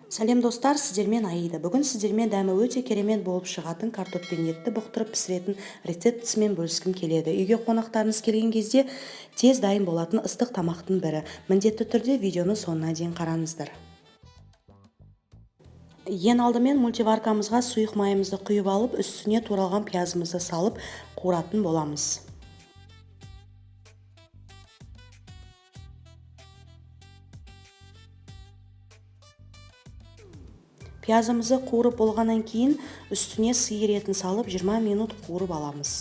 Сәлем достар, сіздермен Аида. Бүгін сіздермен дәмі өте керемет болып шығатын картоп пен етті бұқтырып пісіретін рецептісімен бөліскім келеді. Үйге қонақтарыңыз келген кезде тез дайын болатын ыстық тамақтың бірі. Міндетті түрде видеоны соңына дейін қараңыздар. Ең алдымен мультиваркамызға сұйық майымызды құйып алып, үстіне туралған пиязымызды салып қуыратын боламыз. Пиязымызды қуырып болғаннан кейін үстіне сиыр етін салып 20 минут қуырып аламыз.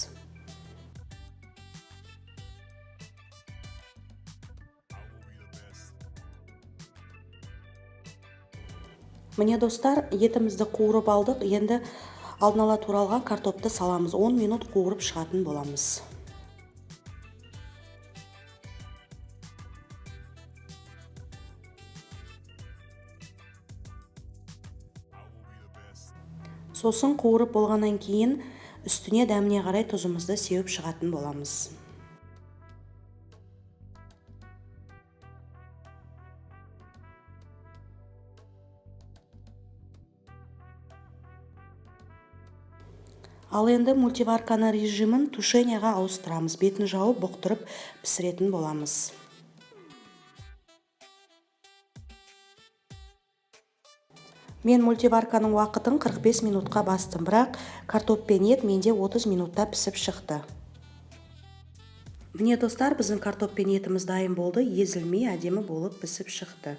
Міне достар, етімізді қуырып алдық. Енді алдын ала туралған картопты саламыз. 10 минут қуырып шығатын боламыз. Сосын қуырып болғаннан кейін үстіне дәміне қарай тұзымызды сеуіп шығатын боламыз. Ал енді мультиварканы режимін тушенияға ауыстырамыз. Бетін жауып бұқтырып пісіретін боламыз. Мен мультиварканың уақытын 45 минутқа бастым, бірақ картоп пен ет менде 30 минутта пісіп шықты. Міне достар, біздің картоп пен етіміз дайын болды, езілмей әдемі болып пісіп шықты.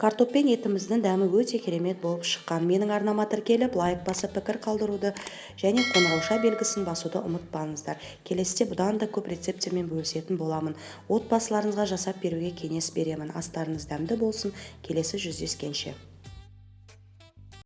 Картоп пен етіміздің дәмі өте керемет болып шыққан. Менің арнама тіркеліп, лайк басып пікір қалдыруды және қоңырауша белгісін басуды ұмытпаңыздар. Келесіде бұдан да көп рецептермен бөлісетін боламын. Отбасыларыңызға жасап беруге кеңес беремін. Астарыңыз дәмді болсын. Келесі жүздескенше.